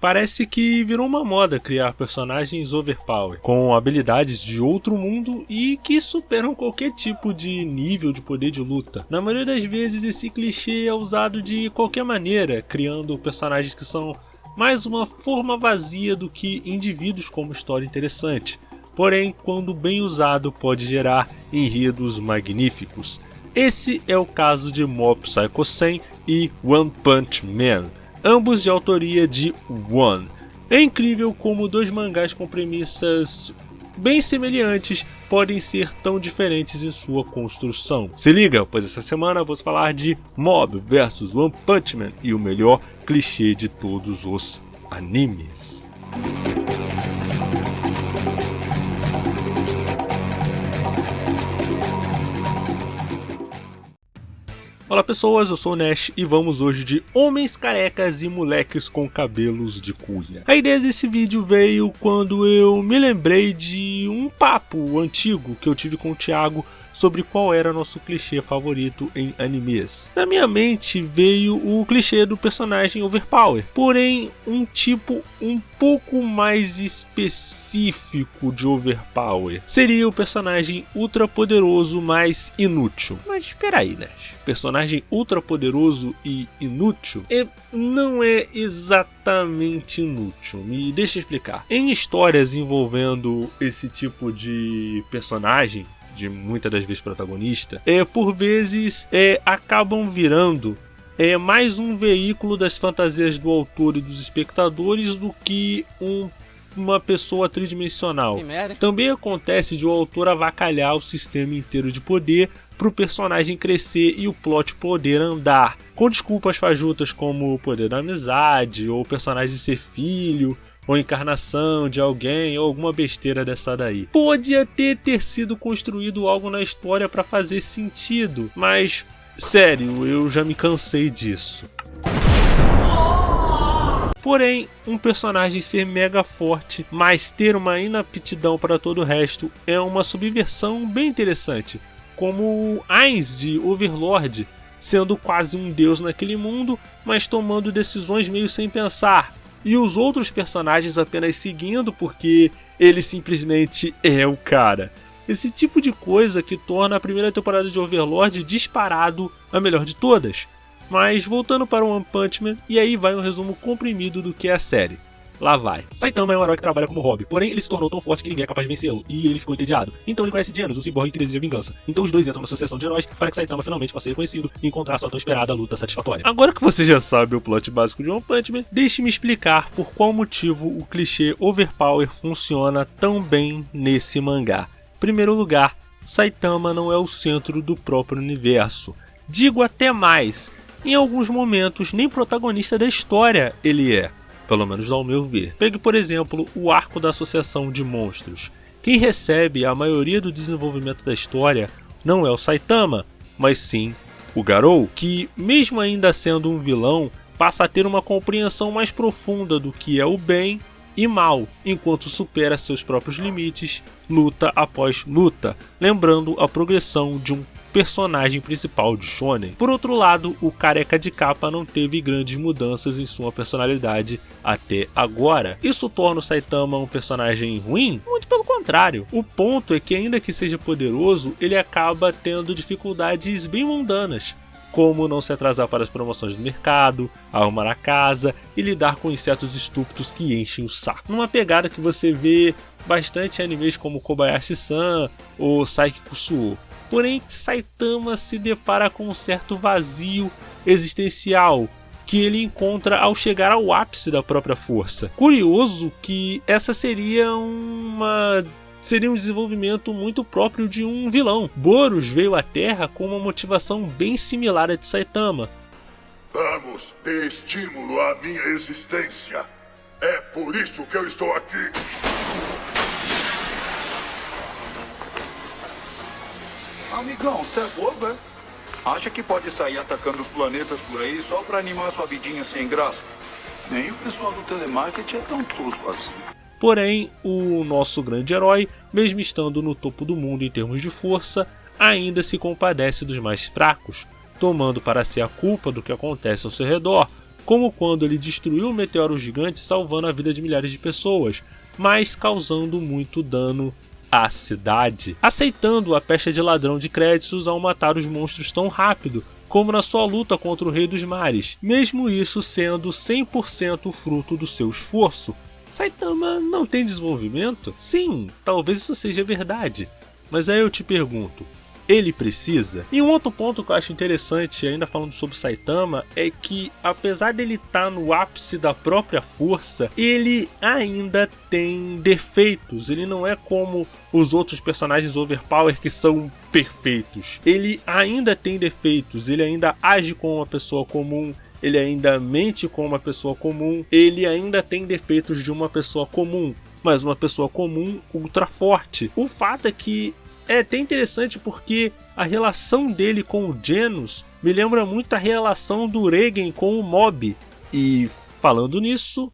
Parece que virou uma moda criar personagens overpower, com habilidades de outro mundo e que superam qualquer tipo de nível de poder de luta. Na maioria das vezes esse clichê é usado de qualquer maneira, criando personagens que são mais uma forma vazia do que indivíduos com uma história interessante. Porém, quando bem usado, pode gerar enredos magníficos. Esse é o caso de Mob Psycho 100 e One Punch Man, ambos de autoria de One. É incrível como dois mangás com premissas bem semelhantes podem ser tão diferentes em sua construção. Se liga, pois essa semana vamos falar de Mob vs One Punch Man e o melhor clichê de todos os animes. Olá pessoas, eu sou o Nash e vamos hoje de homens carecas e moleques com cabelos de cuia. A ideia desse vídeo veio quando eu me lembrei de um papo antigo que eu tive com o Thiago sobre qual era nosso clichê favorito em animes. Na minha mente veio o clichê do personagem overpower, porém um tipo um pouco mais específico de overpower. Seria o personagem ultra poderoso mais inútil. Mas espera aí, né? Personagem ultra poderoso e inútil não é exatamente inútil. Me deixa eu explicar. Em histórias envolvendo esse tipo de personagem, de muitas das vezes protagonista, por vezes acabam virando mais um veículo das fantasias do autor e dos espectadores do que uma pessoa tridimensional. Também acontece de o autor avacalhar o sistema inteiro de poder para o personagem crescer e o plot poder andar, com desculpas fajutas como o poder da amizade, ou o personagem ser filho, ou encarnação de alguém, ou alguma besteira dessa daí. Pode até ter sido construído algo na história para fazer sentido, mas sério, eu já me cansei disso. Porém, um personagem ser mega forte, mas ter uma inaptidão para todo o resto, é uma subversão bem interessante, como Ainz de Overlord, sendo quase um deus naquele mundo, mas tomando decisões meio sem pensar, e os outros personagens apenas seguindo porque ele simplesmente é o cara. Esse tipo de coisa que torna a primeira temporada de Overlord disparado a melhor de todas. Mas voltando para o One Punch Man, e aí vai um resumo comprimido do que é a série. Lá vai. Saitama é um herói que trabalha como hobby, porém ele se tornou tão forte que ninguém é capaz de vencê-lo, e ele ficou entediado. Então ele conhece Genos, o ciborgue que deseja vingança. Então os dois entram na associação de heróis para que Saitama finalmente possa ser reconhecido e encontrar sua tão esperada luta satisfatória. Agora que você já sabe o plot básico de One Punch Man, deixe-me explicar por qual motivo o clichê overpower funciona tão bem nesse mangá. Em primeiro lugar, Saitama não é o centro do próprio universo. Digo até mais, em alguns momentos nem protagonista da história ele é. Pelo menos ao meu ver. Pegue, por exemplo, o arco da Associação de Monstros. Quem recebe a maioria do desenvolvimento da história não é o Saitama, mas sim o Garou, que, mesmo ainda sendo um vilão, passa a ter uma compreensão mais profunda do que é o bem e mal, enquanto supera seus próprios limites, luta após luta, lembrando a progressão de um personagem principal de Shonen. Por outro lado, o careca de capa não teve grandes mudanças em sua personalidade até agora. Isso torna o Saitama um personagem ruim? Muito pelo contrário. O ponto é que, ainda que seja poderoso, ele acaba tendo dificuldades bem mundanas, como não se atrasar para as promoções do mercado, arrumar a casa e lidar com insetos estúpidos que enchem o saco. Numa pegada que você vê bastante em animes como Kobayashi-san ou Saiki Kusuo. Porém, Saitama se depara com um certo vazio existencial que ele encontra ao chegar ao ápice da própria força. Curioso que essa seria um desenvolvimento muito próprio de um vilão. Boros veio à Terra com uma motivação bem similar à de Saitama. Vamos, dê estímulo à minha existência. É por isso que eu estou aqui. Amigão, você é bobo, é? Acha que pode sair atacando os planetas por aí só pra animar sua vidinha sem graça? Nem o pessoal do telemarketing é tão tosco assim. Porém, o nosso grande herói, mesmo estando no topo do mundo em termos de força, ainda se compadece dos mais fracos, tomando para si a culpa do que acontece ao seu redor, como quando ele destruiu um meteoro gigante salvando a vida de milhares de pessoas, mas causando muito dano à cidade, aceitando a pecha de ladrão de créditos ao matar os monstros tão rápido como na sua luta contra o Rei dos Mares, mesmo isso sendo 100% fruto do seu esforço. Saitama não tem desenvolvimento? Sim, talvez isso seja verdade, mas aí eu te pergunto, ele precisa? E um outro ponto que eu acho interessante, ainda falando sobre Saitama, é que apesar dele estar no ápice da própria força, ele ainda tem defeitos. Ele não é como os outros personagens overpower que são perfeitos. Ele ainda tem defeitos, ele ainda age como uma pessoa comum, ele ainda mente como uma pessoa comum, ele ainda tem defeitos de uma pessoa comum, mas uma pessoa comum ultra forte. O fato é que é até interessante porque a relação dele com o Genos me lembra muito a relação do Reigen com o Mob. E falando nisso,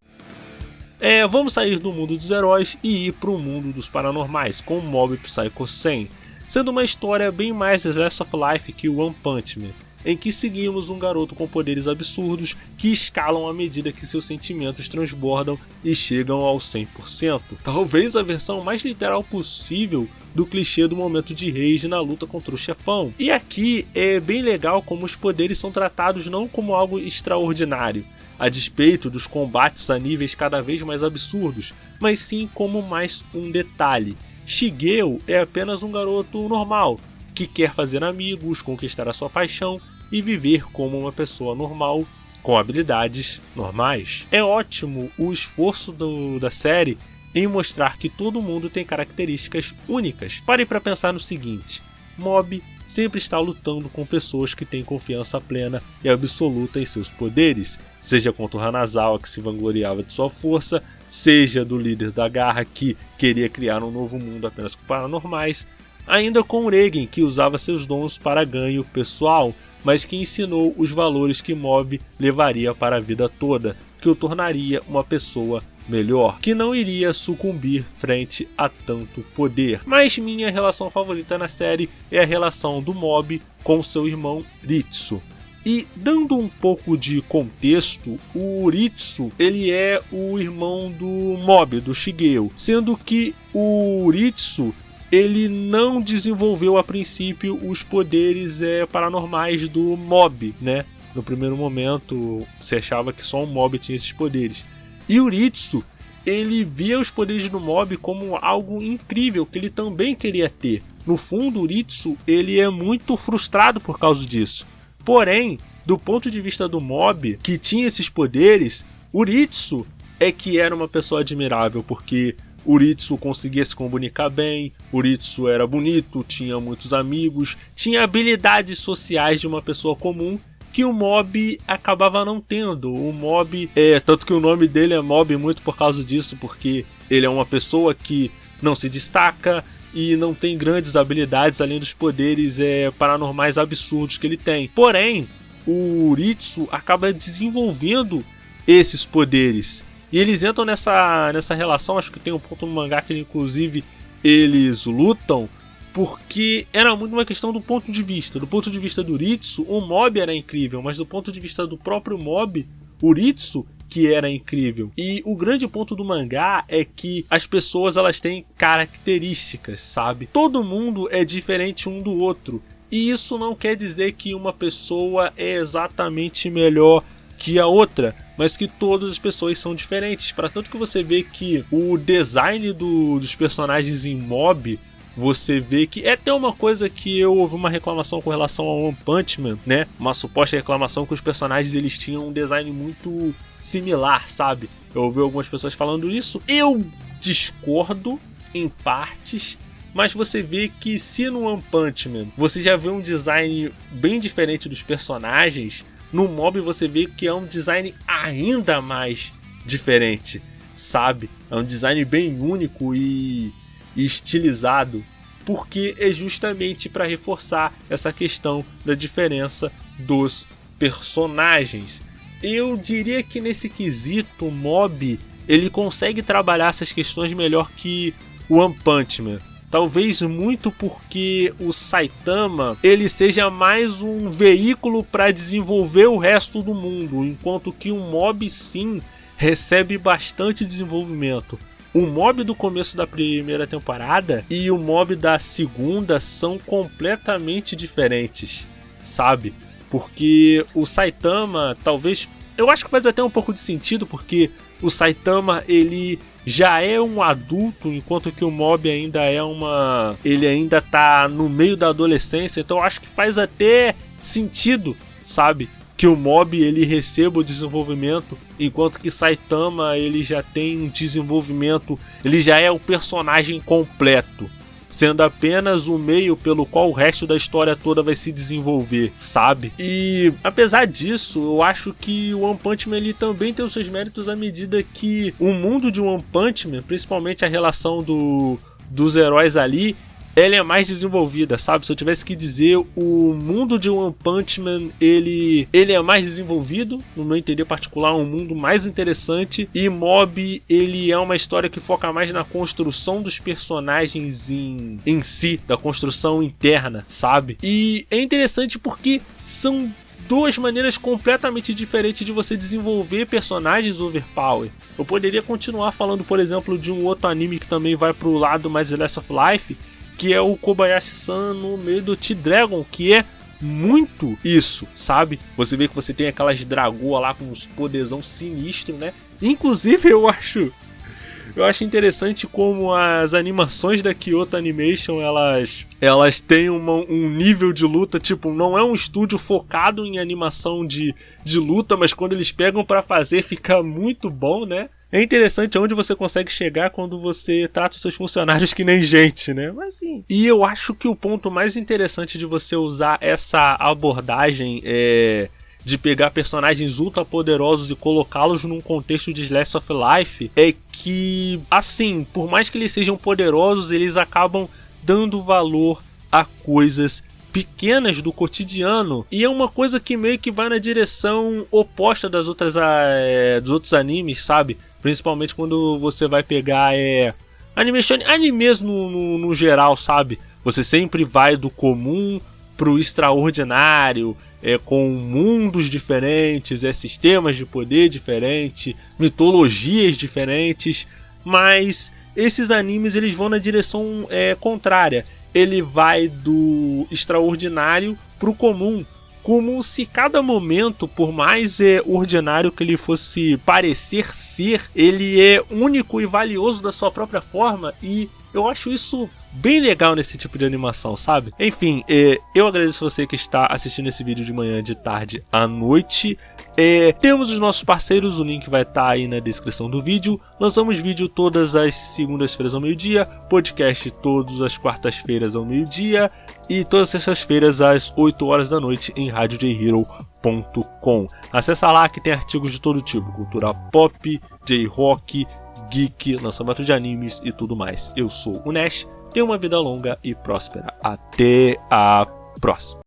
vamos sair do mundo dos heróis e ir para o mundo dos paranormais com o Mob Psycho 100, sendo uma história bem mais Slice of Life que o One Punch Man, em que seguimos um garoto com poderes absurdos que escalam à medida que seus sentimentos transbordam e chegam ao 100%. Talvez a versão mais literal possível do clichê do momento de rage na luta contra o chefão. E aqui é bem legal como os poderes são tratados não como algo extraordinário, a despeito dos combates a níveis cada vez mais absurdos, mas sim como mais um detalhe. Shigeo é apenas um garoto normal, que quer fazer amigos, conquistar a sua paixão e viver como uma pessoa normal, com habilidades normais. É ótimo o esforço da série em mostrar que todo mundo tem características únicas. Pare para pensar no seguinte, Mob sempre está lutando com pessoas que têm confiança plena e absoluta em seus poderes, seja contra o Hanazawa que se vangloriava de sua força, seja do líder da Garra que queria criar um novo mundo apenas com paranormais, ainda com o Reigen que usava seus dons para ganho pessoal, mas que ensinou os valores que Mob levaria para a vida toda, que o tornaria uma pessoa melhor, que não iria sucumbir frente a tanto poder. Mas minha relação favorita na série é a relação do Mob com seu irmão Ritsu. E dando um pouco de contexto, o Ritsu ele é o irmão do Mob, do Shigeo, sendo que o Ritsu ele não desenvolveu a princípio os poderes paranormais do Mob, né? No primeiro momento se achava que só o Mob tinha esses poderes. E o Ritsu, ele via os poderes do Mob como algo incrível que ele também queria ter. No fundo, o Ritsu ele é muito frustrado por causa disso. Porém, do ponto de vista do Mob, que tinha esses poderes, o Ritsu é que era uma pessoa admirável, porque o Ritsu conseguia se comunicar bem, o Ritsu era bonito, tinha muitos amigos, tinha habilidades sociais de uma pessoa comum, que o Mob acabava não tendo. O Mob, tanto que o nome dele é Mob muito por causa disso, porque ele é uma pessoa que não se destaca e não tem grandes habilidades além dos poderes paranormais absurdos que ele tem. Porém, o Ritsu acaba desenvolvendo esses poderes e eles entram nessa relação. Acho que tem um ponto no mangá que inclusive eles lutam, porque era muito uma questão do ponto de vista. Do ponto de vista do Ritsu, o Mob era incrível, mas do ponto de vista do próprio Mob, o Ritsu que era incrível. E o grande ponto do mangá é que as pessoas elas têm características, sabe? Todo mundo é diferente um do outro. E isso não quer dizer que uma pessoa é exatamente melhor que a outra, mas que todas as pessoas são diferentes. Para tanto que você vê que o design dos personagens em Mob, você vê que é até uma coisa que eu ouvi uma reclamação com relação ao One Punch Man, né? Uma suposta reclamação que os personagens eles tinham um design muito similar, sabe? Eu ouvi algumas pessoas falando isso. Eu discordo em partes, mas você vê que se no One Punch Man você já vê um design bem diferente dos personagens, no Mob você vê que é um design ainda mais diferente, sabe? É um design bem único e estilizado, porque é justamente para reforçar essa questão da diferença dos personagens. Eu diria que nesse quesito o Mob ele consegue trabalhar essas questões melhor que o One Punch Man. Talvez muito porque o Saitama ele seja mais um veículo para desenvolver o resto do mundo, enquanto que o Mob sim recebe bastante desenvolvimento. O mob do começo da primeira temporada e o mob da segunda são completamente diferentes, sabe? Porque o Saitama, talvez... Eu acho que faz até um pouco de sentido, porque o Saitama, ele já é um adulto, enquanto que o mob ainda é uma... Ele ainda tá no meio da adolescência, então eu acho que faz até sentido, sabe? Que o mob ele receba o desenvolvimento, enquanto que Saitama ele já tem um desenvolvimento, ele já é o personagem completo, sendo apenas o meio pelo qual o resto da história toda vai se desenvolver, sabe? E apesar disso, eu acho que o One Punch Man ele também tem os seus méritos à medida que o mundo de One Punch Man, principalmente a relação dos heróis ali, ela é mais desenvolvida, sabe? Se eu tivesse que dizer, o mundo de One Punch Man, ele é mais desenvolvido, no meu entender particular, um mundo mais interessante, e Mob, ele é uma história que foca mais na construção dos personagens em si, da construção interna, sabe? E é interessante porque são duas maneiras completamente diferentes de você desenvolver personagens overpower. Eu poderia continuar falando, por exemplo, de um outro anime que também vai pro lado mais Slice of Life, que é o Kobayashi-san no meio do T-Dragon, que é muito isso, sabe? Você vê que você tem aquelas dragoas lá com uns poderzão sinistro, né? Inclusive eu acho interessante como as animações da Kyoto Animation, elas têm um nível de luta, tipo, não é um estúdio focado em animação de luta, mas quando eles pegam pra fazer fica muito bom, né? É interessante onde você consegue chegar quando você trata os seus funcionários que nem gente, né? Mas sim. E eu acho que o ponto mais interessante de você usar essa abordagem de pegar personagens ultra poderosos e colocá-los num contexto de Slice of Life é que, assim, por mais que eles sejam poderosos, eles acabam dando valor a coisas pequenas do cotidiano, e é uma coisa que meio que vai na direção oposta dos outros animes, sabe? Principalmente quando você vai pegar animes no geral, sabe? Você sempre vai do comum pro extraordinário, com mundos diferentes, sistemas de poder diferentes, mitologias diferentes, mas esses animes eles vão na direção contrária. Ele vai do extraordinário pro comum, como se cada momento, por mais ordinário que ele fosse parecer ser, ele é único e valioso da sua própria forma, e eu acho isso bem legal nesse tipo de animação, sabe? Enfim, eu agradeço você que está assistindo esse vídeo de manhã, de tarde, à noite. Temos os nossos parceiros, o link vai estar aí na descrição do vídeo. Lançamos vídeo todas as segundas-feiras ao meio-dia, podcast todas as quartas-feiras ao meio-dia e todas as sextas-feiras às 8 horas da noite em radiojhero.com. Acessa lá que tem artigos de todo tipo, cultura pop, J-rock, geek, lançamento de animes e tudo mais. Eu sou o Nash, tenha uma vida longa e próspera. Até a próxima.